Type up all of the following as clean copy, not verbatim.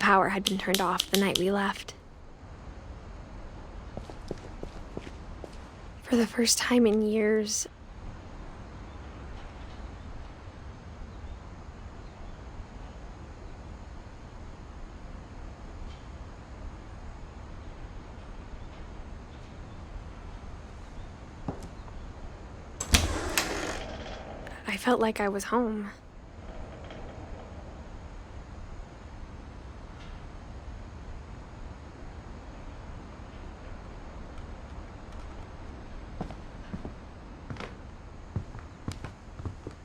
power had been turned off the night we left. For the first time in years, I felt like I was home.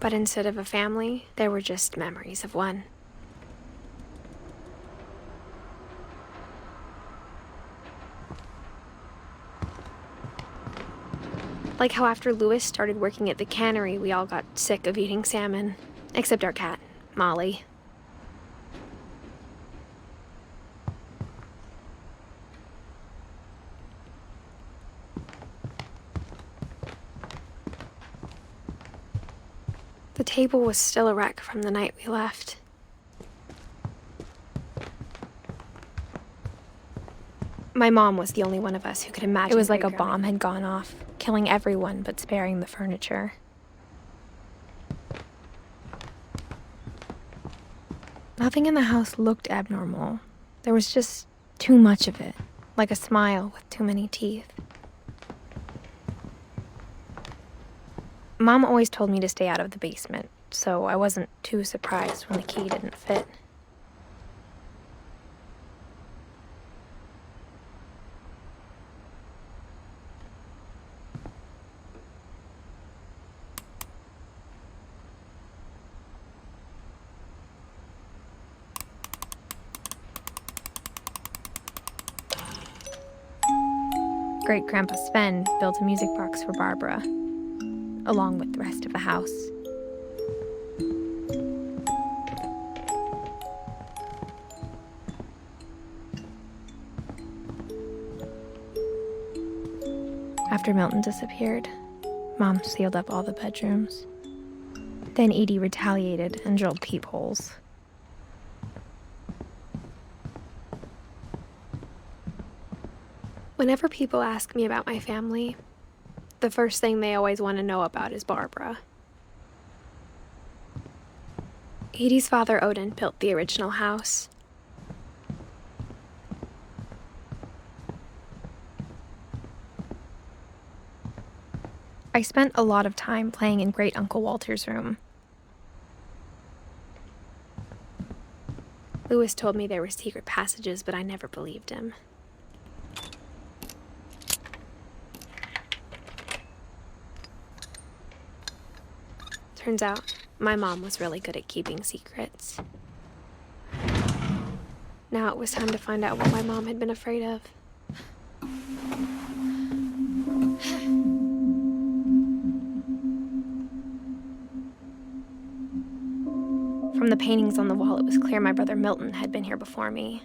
But instead of a family, there were just memories of one. Like how after Louis started working at the cannery, we all got sick of eating salmon. Except our cat, Molly. The table was still a wreck from the night we left. My mom was the only one of us who could imagine. It was like a bomb had gone off, killing everyone but sparing the furniture. Nothing in the house looked abnormal. There was just too much of it, like a smile with too many teeth. Mom always told me to stay out of the basement, so I wasn't too surprised when the key didn't fit. Great-Grandpa Sven built a music box for Barbara, along with the rest of the house. After Milton disappeared, Mom sealed up all the bedrooms. Then Edie retaliated and drilled peepholes. Whenever people ask me about my family, the first thing they always want to know about is Barbara. Edie's father, Odin, built the original house. I spent a lot of time playing in Great Uncle Walter's room. Louis told me there were secret passages, but I never believed him. Turns out, my mom was really good at keeping secrets. Now it was time to find out what my mom had been afraid of. From the paintings on the wall, it was clear my brother Milton had been here before me.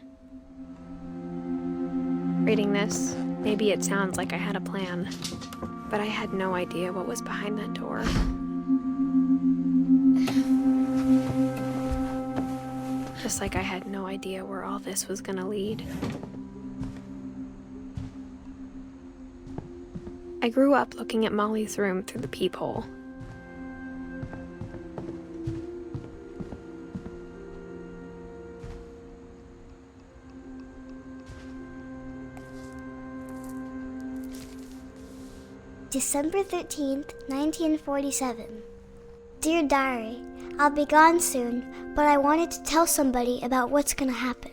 Reading this, maybe it sounds like I had a plan, but I had no idea what was behind that door. Just like I had no idea where all this was gonna lead. I grew up looking at Molly's room through the peephole. December 13th, 1947. Dear Diary, I'll be gone soon, but I wanted to tell somebody about what's gonna happen.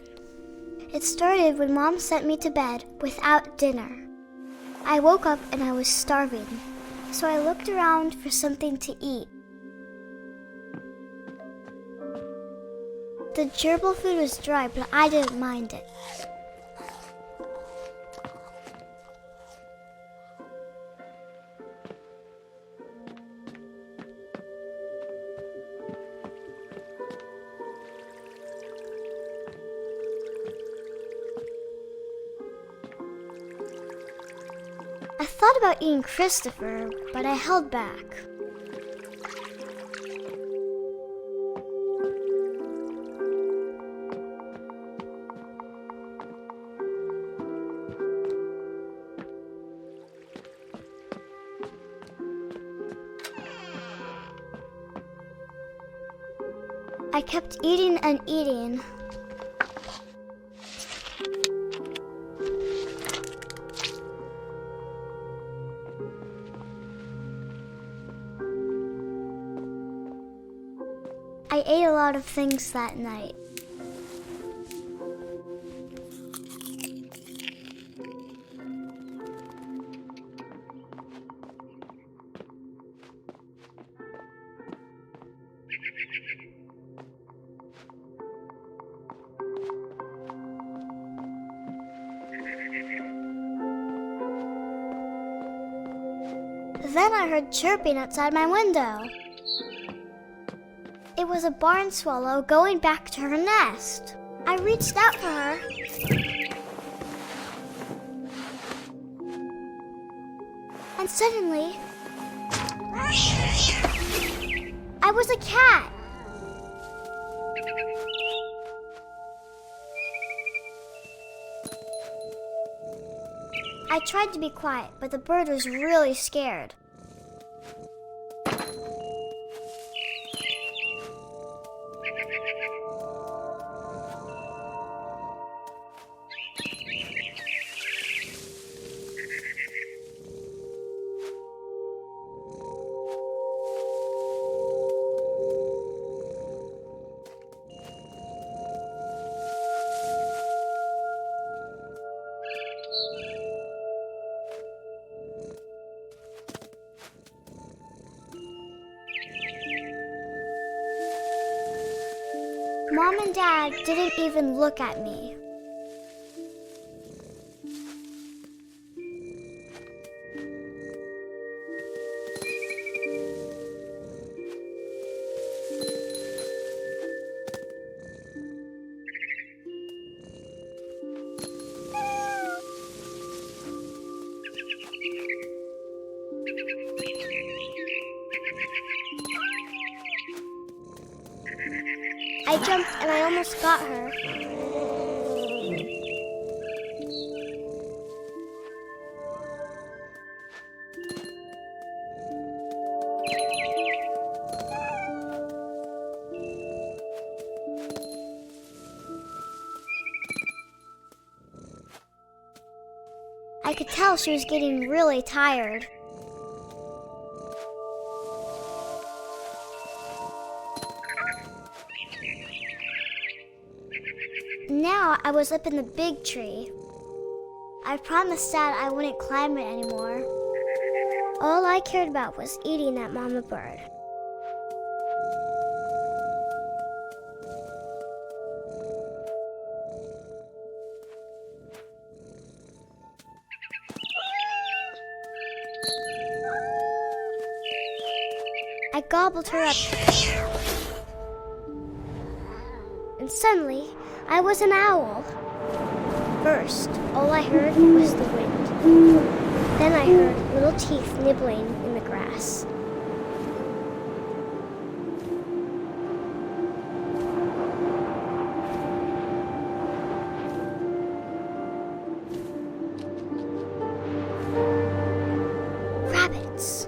It started when Mom sent me to bed without dinner. I woke up and I was starving, so I looked around for something to eat. The gerbil food was dry, but I didn't mind it. I thought about eating Christopher, but I held back. I kept eating and eating. I ate a lot of things that night. Then I heard chirping outside my window. It was a barn swallow going back to her nest. I reached out for her. And suddenly, I was a cat. I tried to be quiet, but the bird was really scared. Mom and Dad didn't even look at me. I jumped and I almost got her. I could tell she was getting really tired. Now I was up in the big tree. I promised Dad I wouldn't climb it anymore. All I cared about was eating that mama bird. I gobbled her up. And suddenly, I was an owl. First, all I heard was the wind. Then I heard little teeth nibbling in the grass. Rabbits.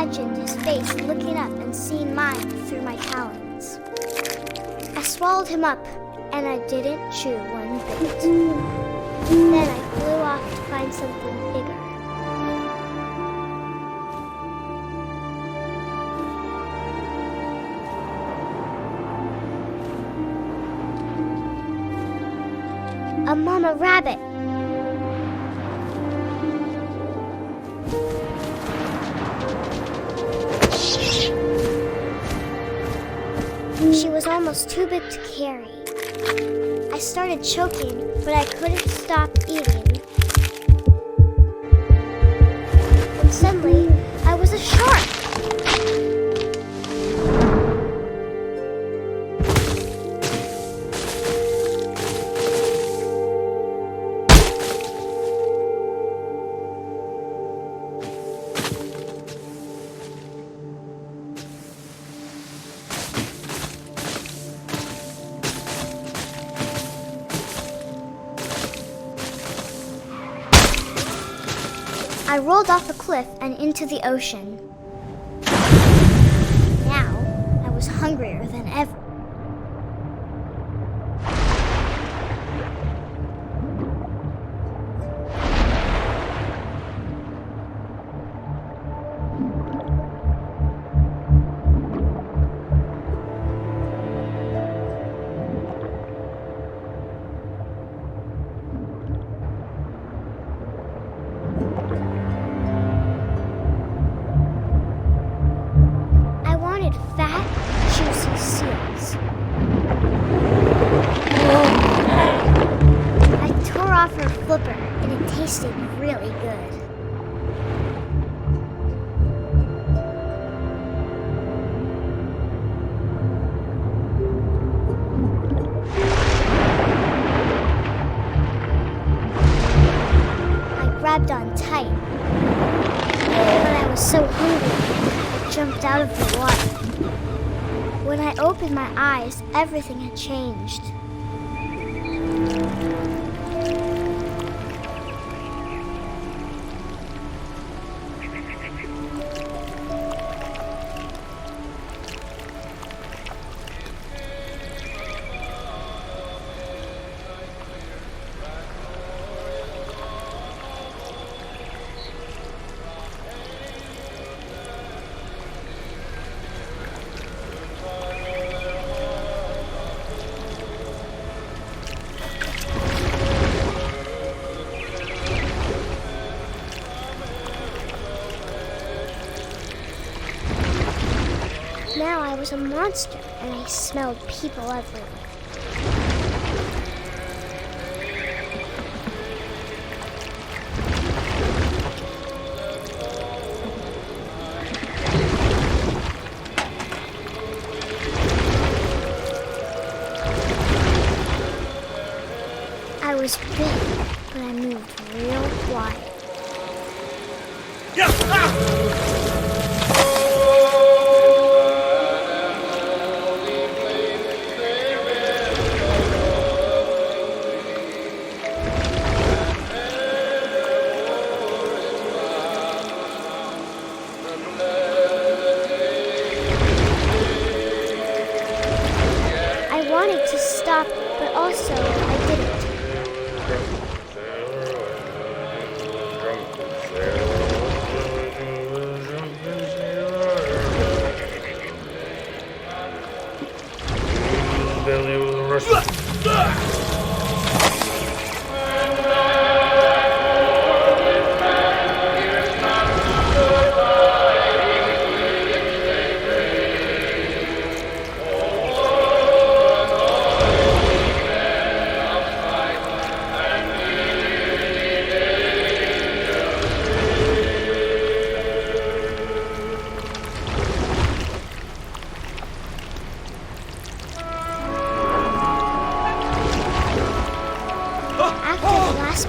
His face looking up and seeing mine through my talons. I swallowed him up, and I didn't chew one bit. Then I flew off to find something bigger. A mama rabbit. She was almost too big to carry. I started choking, but I couldn't stop eating. And suddenly, I was a shark. I rolled off a cliff and into the ocean. Now, I was hungrier than ever. Fat, juicy seals. I tore off her flipper and it tasted really good. I grabbed on tight, but I was so hungry I jumped out of the water. When I opened my eyes, everything had changed. Now I was a monster, and I smelled people everywhere. I was big, but I moved real quiet. I wanted to stop, but also I didn't.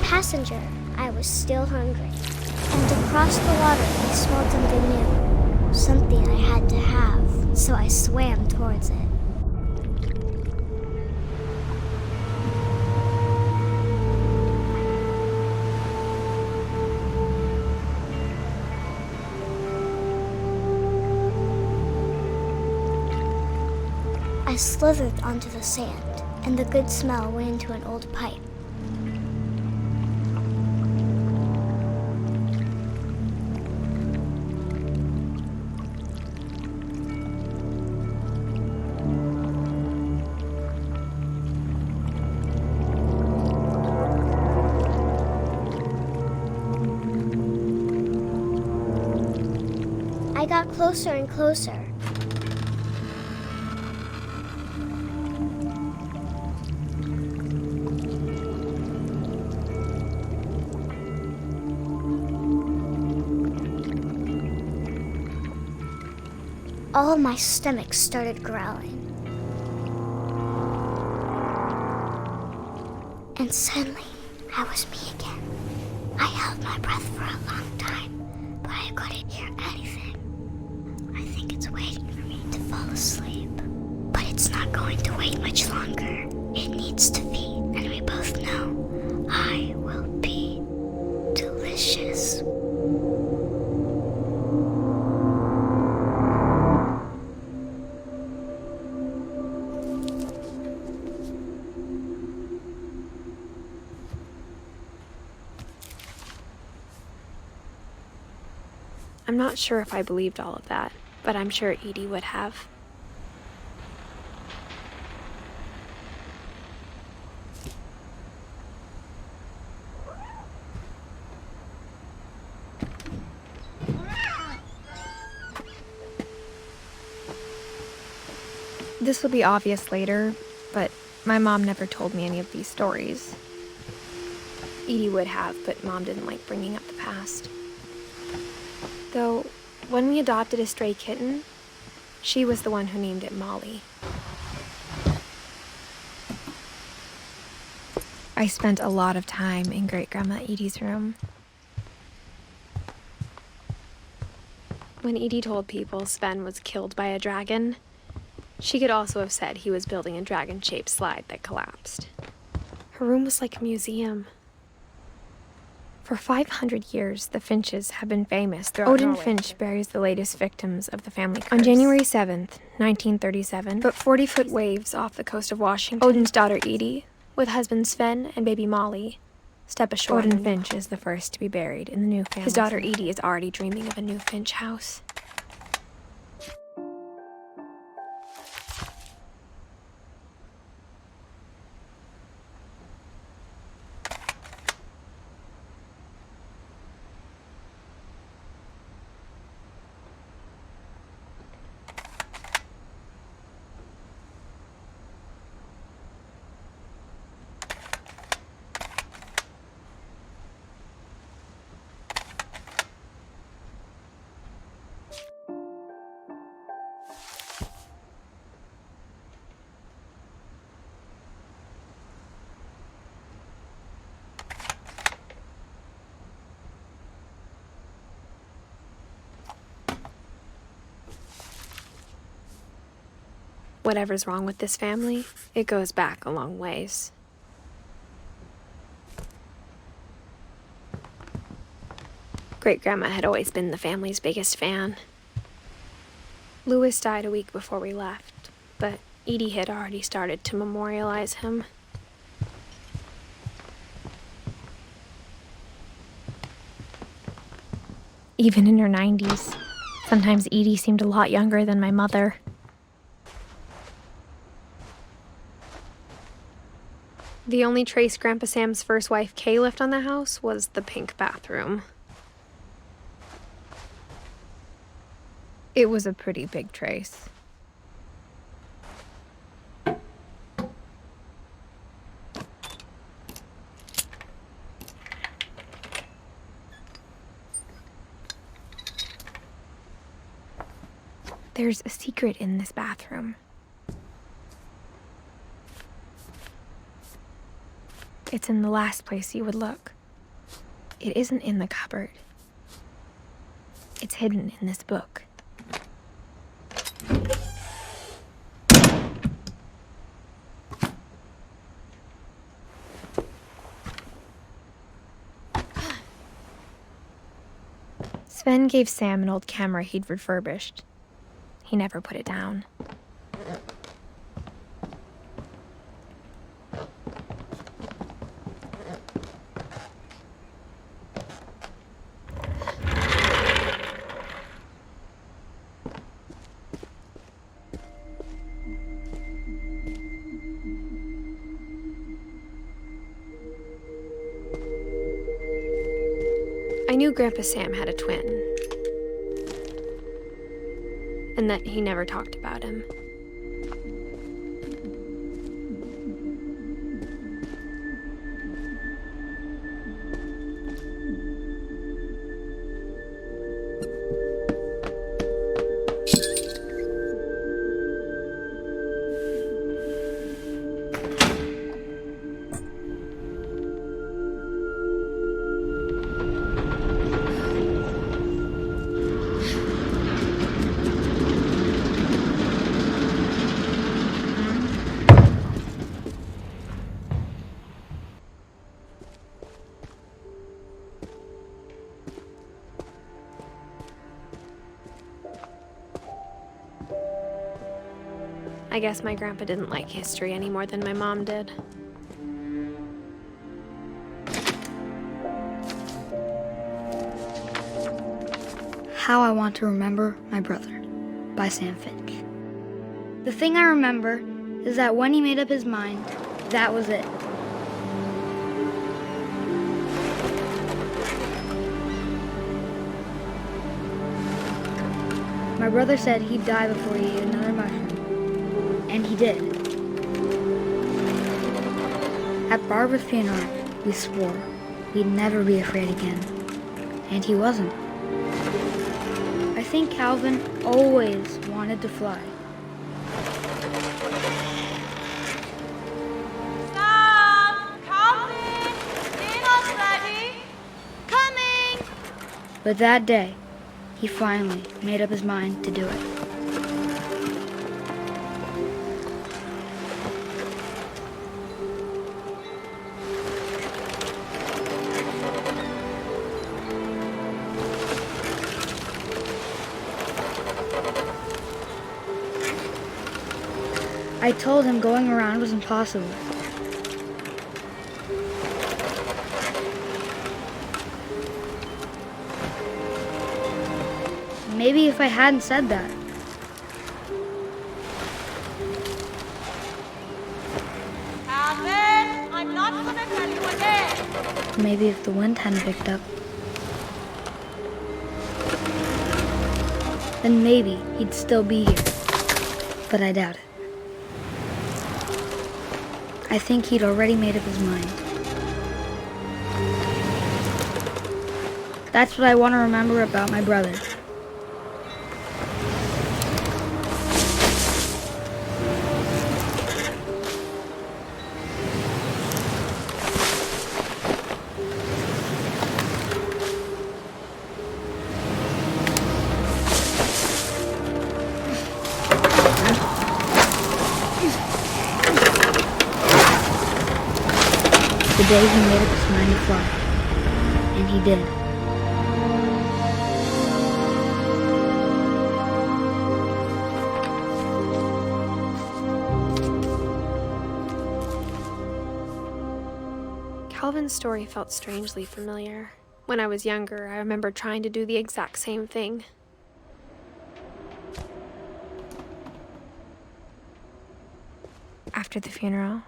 Passenger, I was still hungry. And across the water, I smelled something new. Something I had to have, so I swam towards it. I slithered onto the sand, and the good smell went into an old pipe. I got closer and closer. All of my stomach started growling. And suddenly, I was me again. I held my breath for a long time, but I couldn't hear anything. I think it's waiting for me to fall asleep. But it's not going to wait much longer. It needs to feed, and we both know I will be delicious. I'm not sure if I believed all of that, but I'm sure Edie would have. This will be obvious later, but my mom never told me any of these stories. Edie would have, but Mom didn't like bringing up the past. Though, when we adopted a stray kitten, she was the one who named it Molly. I spent a lot of time in Great-Grandma Edie's room. When Edie told people Sven was killed by a dragon, she could also have said he was building a dragon-shaped slide that collapsed. Her room was like a museum. For 500 years, the Finches have been famous throughout Odin Norway. Finch buries the latest victims of the family curse. On January 7th, 1937, but 40-foot waves off the coast of Washington, Odin's daughter Edith, with husband Sven and baby Molly, step ashore. Odin Finch is the first to be buried in the new family. His daughter Edith is already dreaming of a new Finch house. Whatever's wrong with this family, it goes back a long ways. Great-Grandma had always been the family's biggest fan. Louis died a week before we left, but Edie had already started to memorialize him. Even in her 90s, sometimes Edie seemed a lot younger than my mother. The only trace Grandpa Sam's first wife, Kay, left on the house was the pink bathroom. It was a pretty big trace. There's a secret in this bathroom. It's in the last place you would look. It isn't in the cupboard. It's hidden in this book. Sven gave Sam an old camera he'd refurbished. He never put it down. I knew Grandpa Sam had a twin, and that he never talked about him. I guess my grandpa didn't like history any more than my mom did. How I Want to Remember My Brother by Sam Finch. The thing I remember is that when he made up his mind, that was it. My brother said he'd die before he ate another mushroom. And he did. At Barbara's funeral, we swore we'd never be afraid again. And he wasn't. I think Calvin always wanted to fly. Sam! Calvin! Dinner's ready! Coming! But that day, he finally made up his mind to do it. I told him going around was impossible. Maybe if I hadn't said that. Calvin! I'm not gonna tell you again! Maybe if the wind hadn't picked up. Then maybe he'd still be here. But I doubt it. I think he'd already made up his mind. That's what I want to remember about my brother. The day he made up his mind to fly. And he did. Calvin's story felt strangely familiar. When I was younger, I remember trying to do the exact same thing. After the funeral,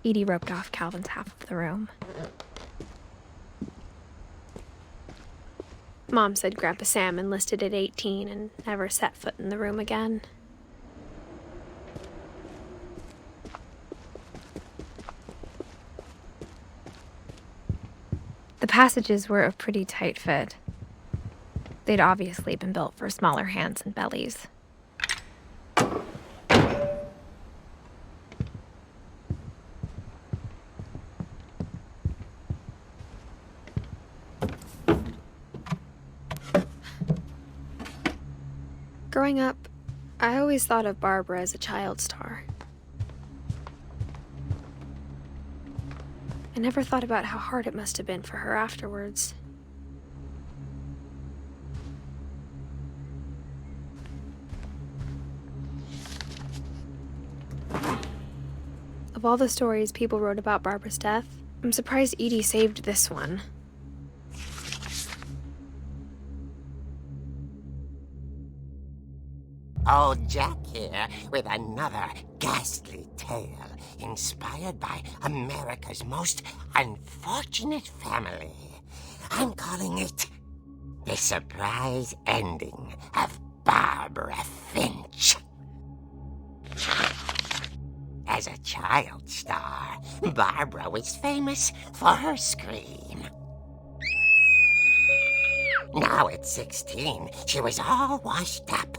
Edie roped off Calvin's half of the room. Mom said Grandpa Sam enlisted at 18 and never set foot in the room again. The passages were a pretty tight fit. They'd obviously been built for smaller hands and bellies. Growing up, I always thought of Barbara as a child star. I never thought about how hard it must have been for her afterwards. Of all the stories people wrote about Barbara's death, I'm surprised Edie saved this one. Old Jack here with another ghastly tale inspired by America's most unfortunate family. I'm calling it The Surprise Ending of Barbara Finch. As a child star, Barbara was famous for her scream. Now at 16, she was all washed up.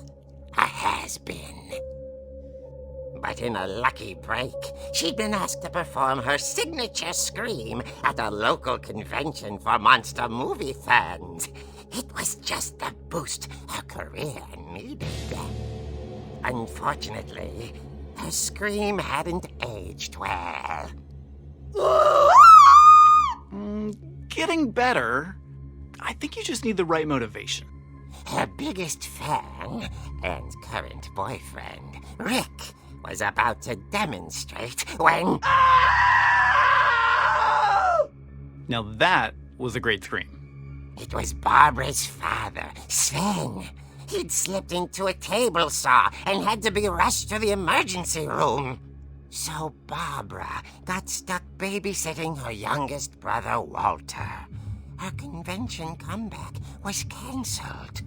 A has-been. But in a lucky break, she'd been asked to perform her signature scream at a local convention for monster movie fans. It was just the boost her career needed. Unfortunately, her scream hadn't aged well. Getting better. I think you just need the right motivation. Her biggest fan and current boyfriend, Rick, was about to demonstrate when... Now that was a great scream. It was Barbara's father, Sven. He'd slipped into a table saw and had to be rushed to the emergency room. So Barbara got stuck babysitting her youngest brother, Walter. Her convention comeback was cancelled.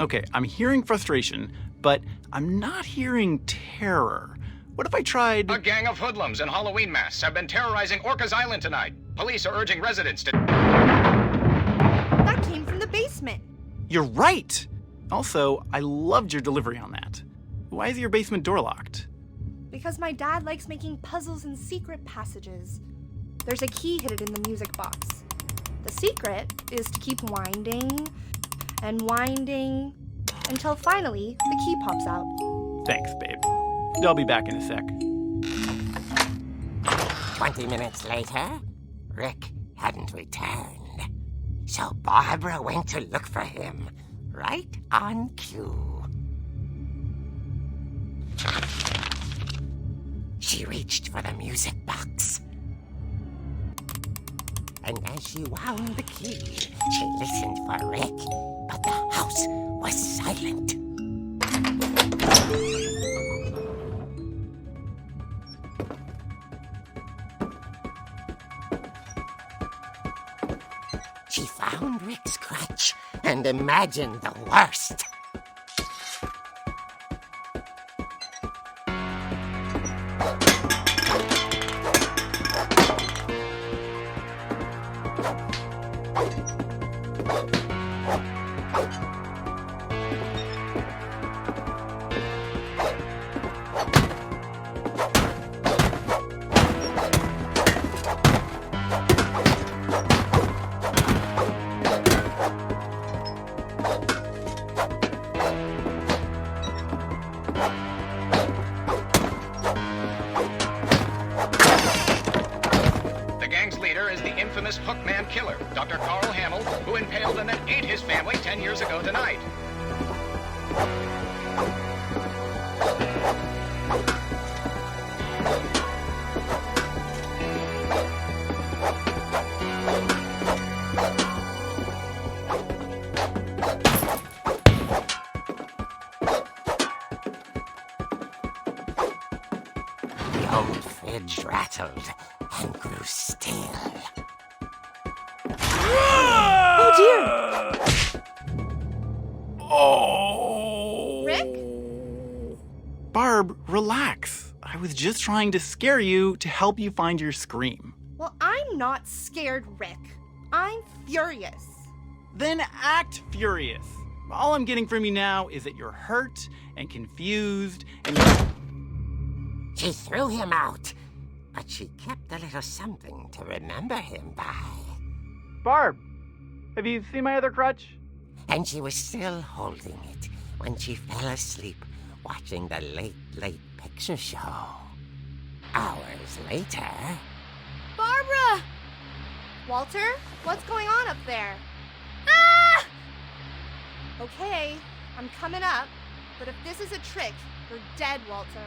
Okay, I'm hearing frustration, but I'm not hearing terror. What if I tried... A gang of hoodlums in Halloween masks have been terrorizing Orcas Island tonight. Police are urging residents to... That came from the basement. You're right! Also, I loved your delivery on that. Why is your basement door locked? Because my dad likes making puzzles and secret passages. There's a key hidden in the music box. The secret is to keep winding and winding until finally the key pops out. Thanks, babe. I'll be back in a sec. 20 minutes later, Rick hadn't returned. So Barbara went to look for him, right on cue. She reached for the music box. And as she wound the key, she listened for Rick, but the house was silent. She found Rick's crutch and imagined the worst. infamous Hookman killer, Dr. Carl Hamill, who impaled and then ate his family 10 years ago tonight. The old fridge rattled and grew still. Oh, dear! Oh! Rick? Barb, relax. I was just trying to scare you to help you find your scream. Well, I'm not scared, Rick. I'm furious. Then act furious. All I'm getting from you now is that you're hurt and confused and She threw him out, but she kept a little something to remember him by. Barb, have you seen my other crutch? And she was still holding it when she fell asleep watching the late picture show. Hours later... Barbara! Walter, what's going on up there? Ah! Okay, I'm coming up, but if this is a trick, you're dead, Walter.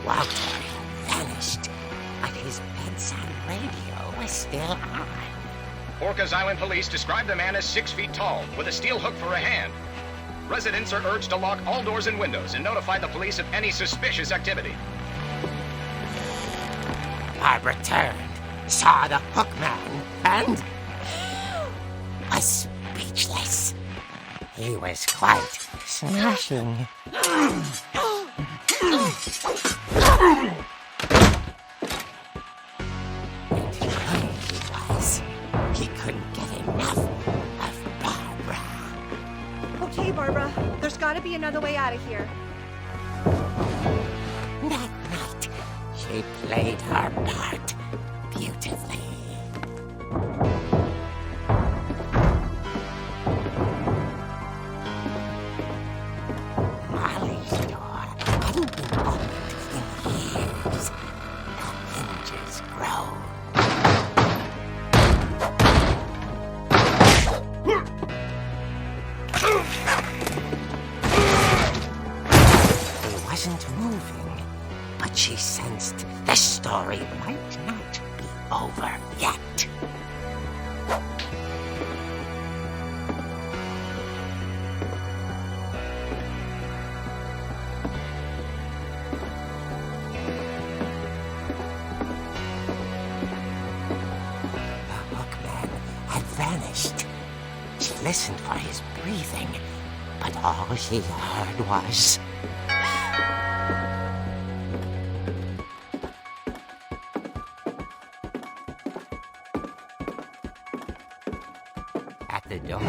Walter vanished, but his bedside radio was still on. Orcas Island police describe the man as 6 feet tall, with a steel hook for a hand. Residents are urged to lock all doors and windows and notify the police of any suspicious activity. Barbara turned, saw the hook man, and... was speechless. He was quite smashing. He couldn't get enough of Barbara. Okay, Barbara, there's gotta be another way out of here. That night, she played her part beautifully. Molly's door hadn't been opened in years. The hinges groaned. He wasn't moving, but she sensed the story might not be over yet. The hookman had vanished. She listened for his breathing, but all she heard was... At the door,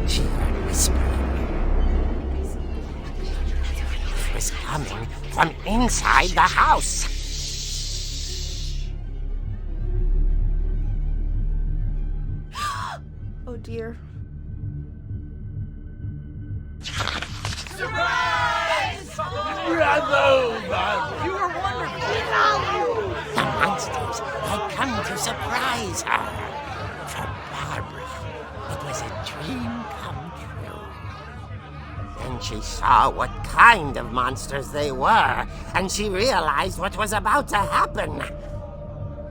she heard whispering. It was coming from inside the house. Oh dear. The monsters had come to surprise her. For Barbara, it was a dream come true. Then she saw what kind of monsters they were, and she realized what was about to happen.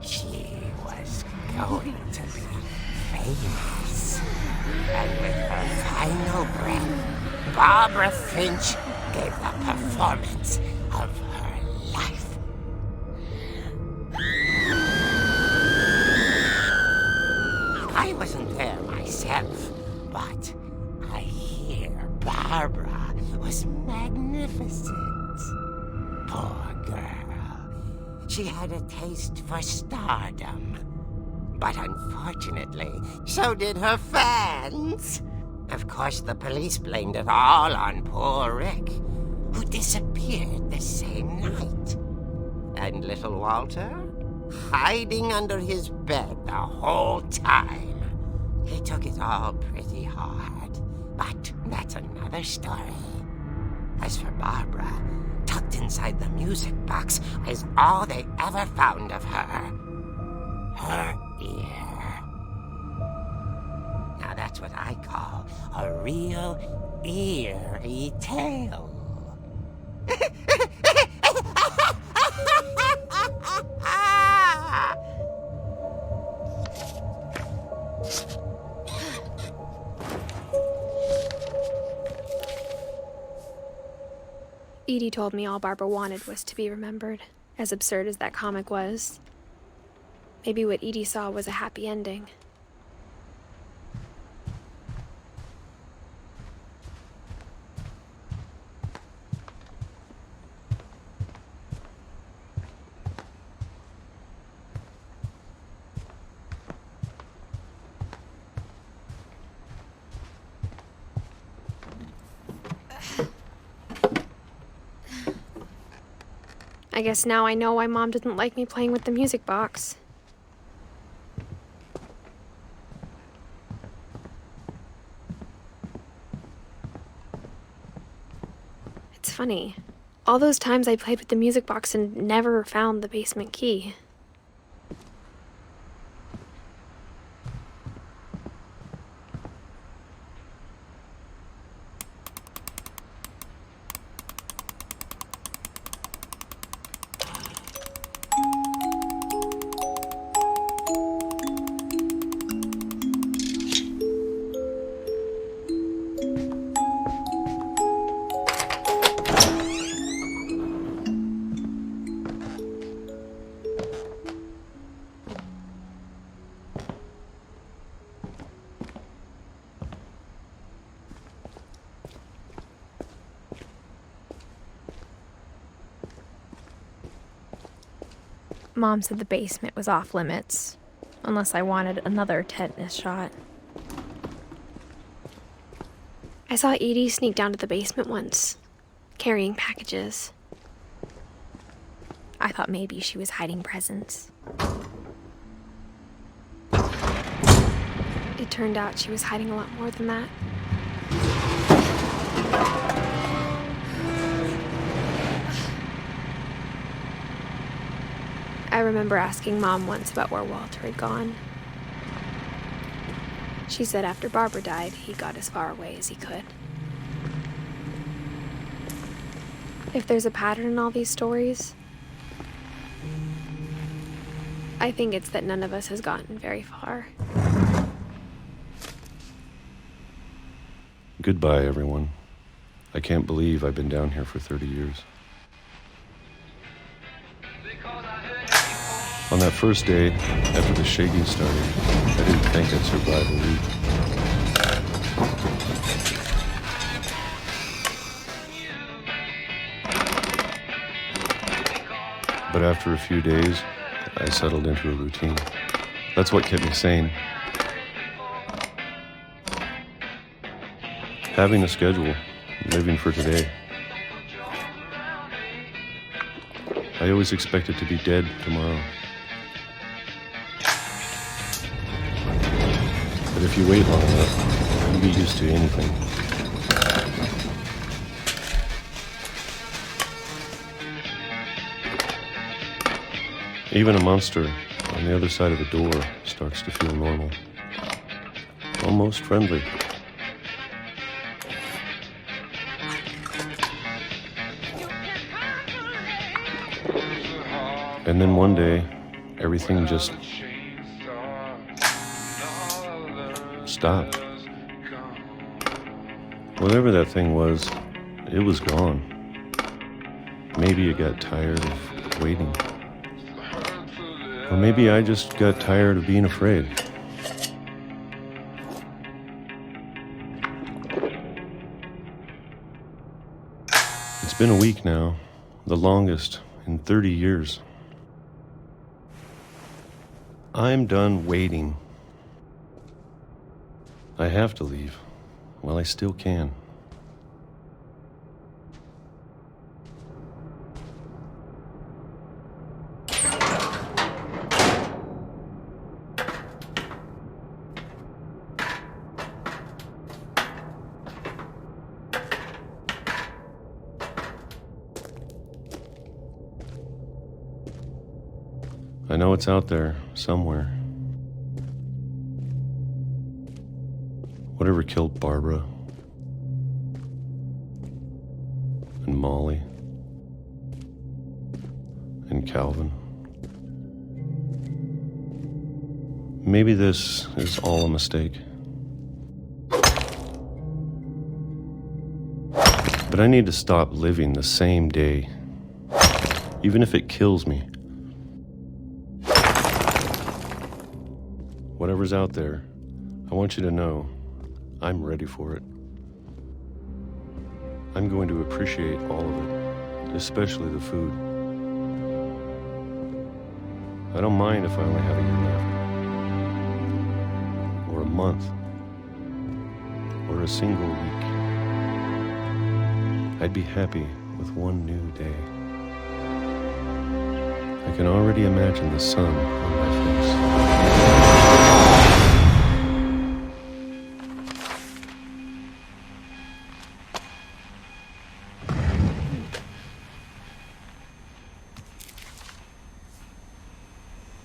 She was going to be famous. And with her final breath, Barbara Finch gave the performance of her life. I wasn't there myself, but I hear Barbara was magnificent. Poor girl. She had a taste for stardom. But unfortunately, so did her fans. Of course, the police blamed it all on poor Rick, who disappeared the same night. And little Walter? Hiding under his bed the whole time. He took it all pretty hard, but that's another story. As for Barbara, tucked inside the music box was all they ever found of her. Her ear. Now that's what I call a real eerie tale. Edie told me all Barbara wanted was to be remembered, as absurd as that comic was. Maybe what Edie saw was a happy ending. I guess now I know why Mom didn't like me playing with the music box. It's funny. All those times I played with the music box and never found the basement key. Mom said the basement was off limits, unless I wanted another tetanus shot. I saw Edie sneak down to the basement once, carrying packages. I thought maybe she was hiding presents. It turned out she was hiding a lot more than that. I remember asking Mom once about where Walter had gone. She said after Barbara died, he got as far away as he could. If there's a pattern in all these stories, I think it's that none of us has gotten very far. Goodbye, everyone. I can't believe I've been down here for 30 years. On that first day, after the shaking started, I didn't think I'd survive a week. But after a few days, I settled into a routine. That's what kept me sane. Having a schedule, living for today. I always expected to be dead tomorrow. But if you wait long enough, you get used to anything. Even a monster on the other side of the door starts to feel normal. Almost friendly. And then one day, everything just stopped. Whatever that thing was, it was gone. Maybe it got tired of waiting. Or maybe I just got tired of being afraid. It's been a week now, the longest in 30 years. I'm done waiting. I have to leave while I still can. I know it's out there somewhere. Whatever killed Barbara and Molly and Calvin. Maybe this is all a mistake. But I need to stop living the same day, even if it kills me. Whatever's out there, I want you to know I'm ready for it. I'm going to appreciate all of it, especially the food. I don't mind if I only have a year left, or a month, or a single week. I'd be happy with one new day. I can already imagine the sun on my face.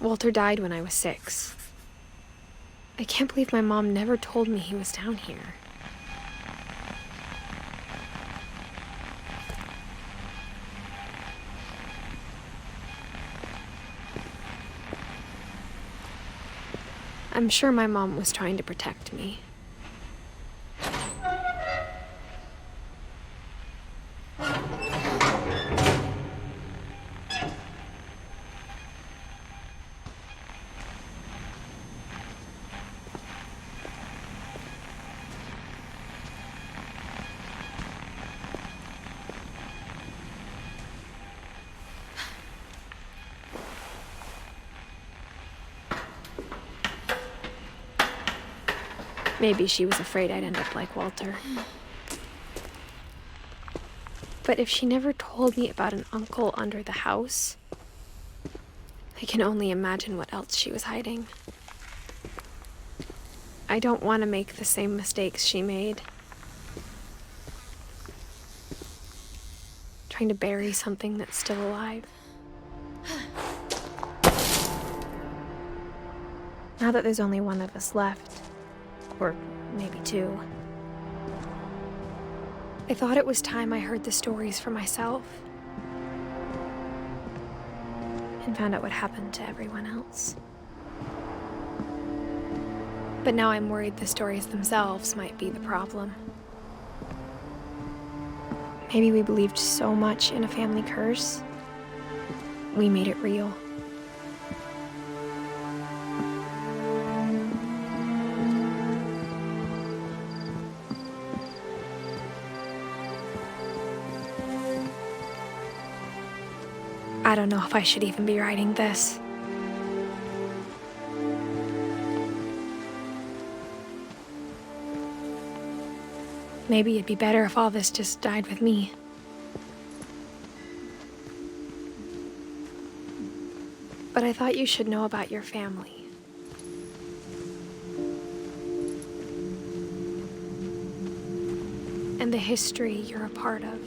Walter died when I was 6. I can't believe my mom never told me he was down here. I'm sure my mom was trying to protect me. Maybe she was afraid I'd end up like Walter. But if she never told me about an uncle under the house, I can only imagine what else she was hiding. I don't want to make the same mistakes she made. Trying to bury something that's still alive. Now that there's only one of us left, or maybe two, I thought it was time I heard the stories for myself and found out what happened to everyone else. But now I'm worried the stories themselves might be the problem. Maybe we believed so much in a family curse, we made it real. I don't know if I should even be writing this. Maybe it'd be better if all this just died with me. But I thought you should know about your family. And the history you're a part of.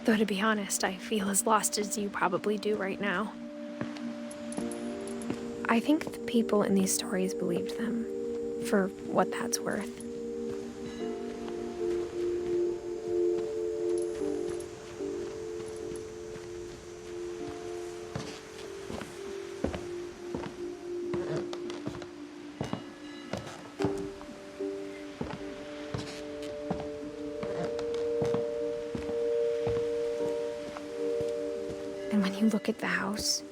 Though to be honest, I feel as lost as you probably do right now. I think the people in these stories believed them, for what that's worth. And when you look at the house,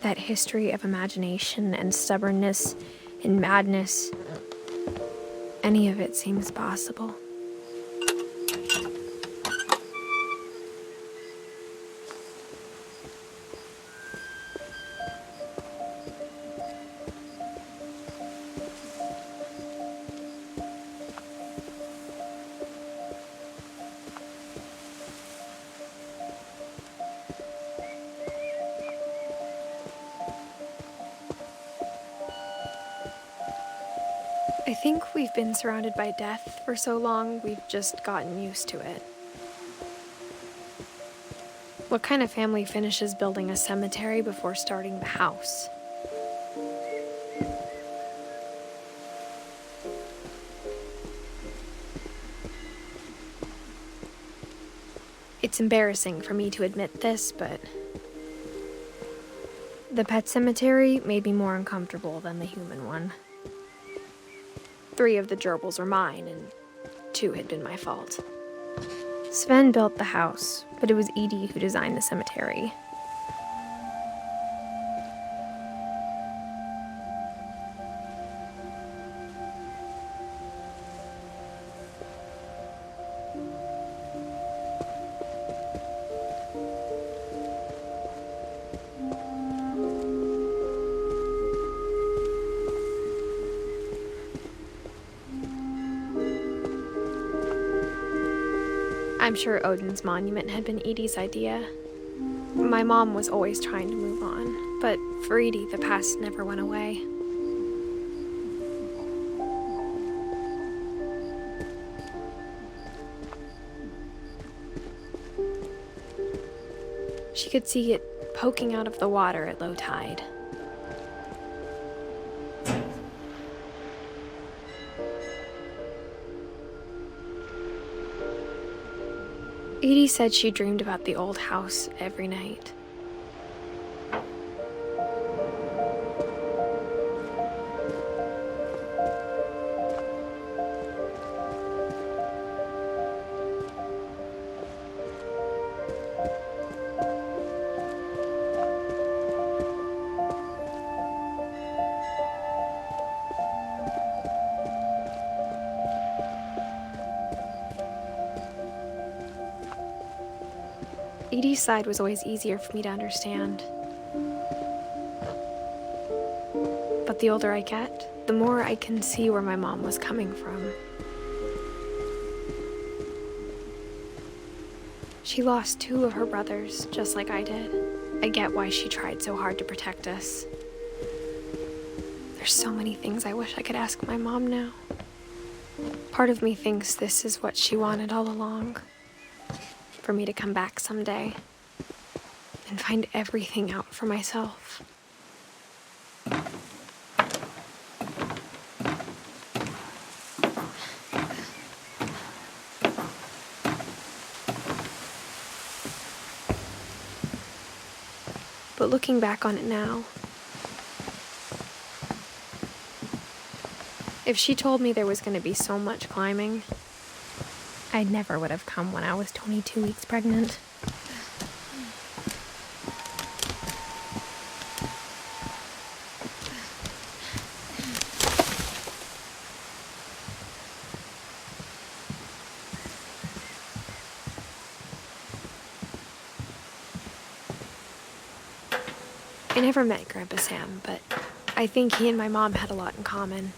that history of imagination and stubbornness and madness, any of it seems possible. I think we've been surrounded by death for so long, we've just gotten used to it. What kind of family finishes building a cemetery before starting the house? It's embarrassing for me to admit this, but the pet cemetery made me more uncomfortable than the human one. 3 of the gerbils are mine, and 2 had been my fault. Sven built the house, but it was Edith who designed the cemetery. I'm sure Odin's monument had been Edie's idea. My mom was always trying to move on, but for Edie, the past never went away. She could see it poking out of the water at low tide. Edie said she dreamed about the old house every night. Edie's side was always easier for me to understand. But the older I get, the more I can see where my mom was coming from. She lost 2 of her brothers, just like I did. I get why she tried so hard to protect us. There's so many things I wish I could ask my mom now. Part of me thinks this is what she wanted all along. For me to come back someday and find everything out for myself. But looking back on it now, if she told me there was going to be so much climbing, I never would have come when I was 22 weeks pregnant. I never met Grandpa Sam, but I think he and my mom had a lot in common.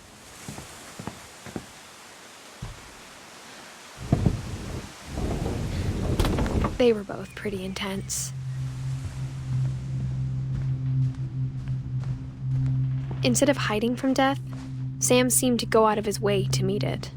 They were both pretty intense. Instead of hiding from death, Sam seemed to go out of his way to meet it.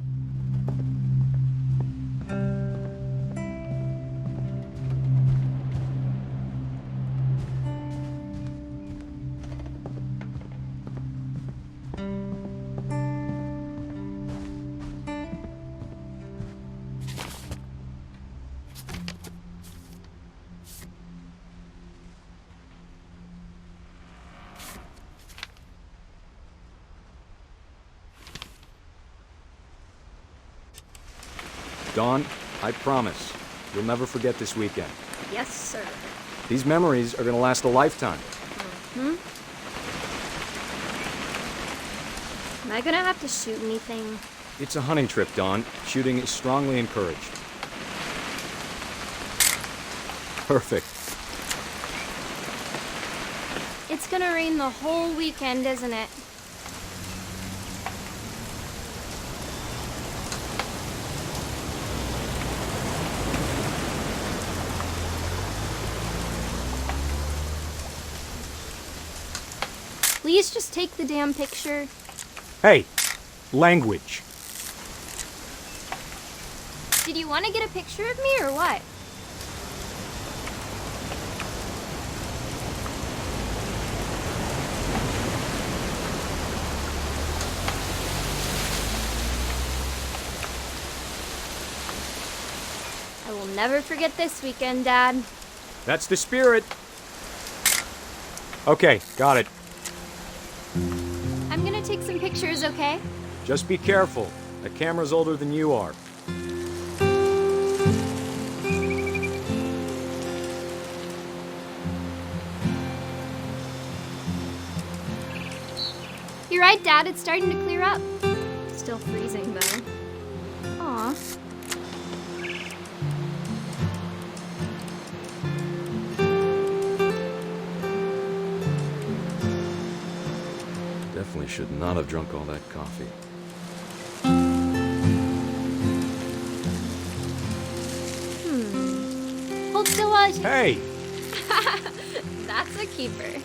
Dawn, I promise, you'll never forget this weekend. Yes, sir. These memories are gonna last a lifetime. Am I gonna have to shoot anything? It's a hunting trip, Dawn. Shooting is strongly encouraged. Perfect. It's gonna rain the whole weekend, isn't it? Please just take the damn picture. Hey, language. Did you want to get a picture of me or what? I will never forget this weekend, Dad. That's the spirit. Okay, got it. I'm gonna take some pictures, okay? Just be careful. The camera's older than you are. You're right, Dad. It's starting to clear up. Still freezing, though. Aw. Definitely should not have drunk all that coffee. Hold still while I... Hey! That's a keeper.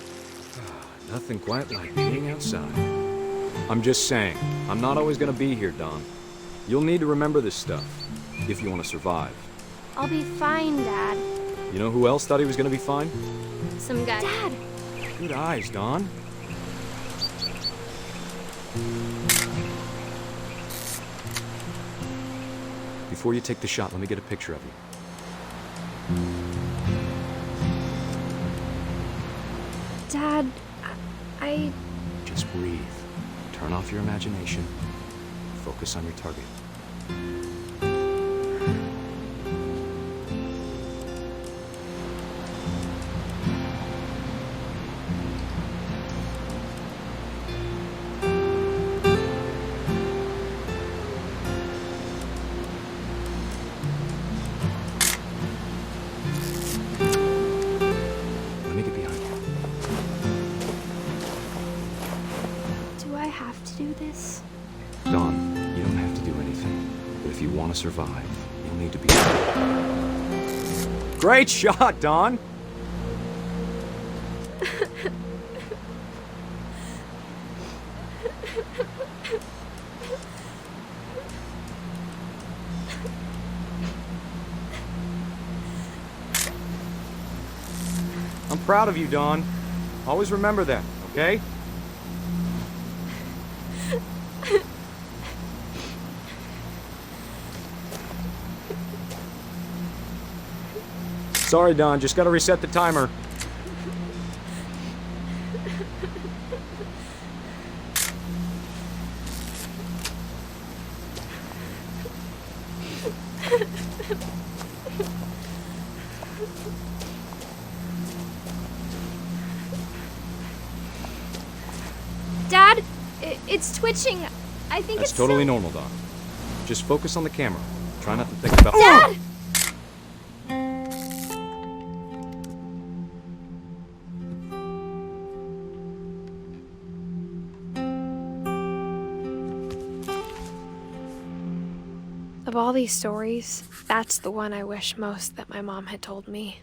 Nothing quite like being outside. I'm just saying, I'm not always gonna be here, Dawn. You'll need to remember this stuff, if you want to survive. I'll be fine, Dad. You know who else thought he was gonna be fine? Some guy... Dad! Good eyes, Dawn. Before you take the shot, let me get a picture of you. Dad, I... Just breathe. Turn off your imagination. Focus on your target. have to do this? Dawn, you don't have to do anything. But if you want to survive, you'll need to be... Great shot, Dawn! I'm proud of you, Dawn. Always remember that, okay? Sorry, Dawn, just gotta reset the timer. Dad, it's twitching. I think That's it's totally normal, Dawn. Just focus on the camera. Try not to think about... Dad! Of all these stories, that's the one I wish most that my mom had told me.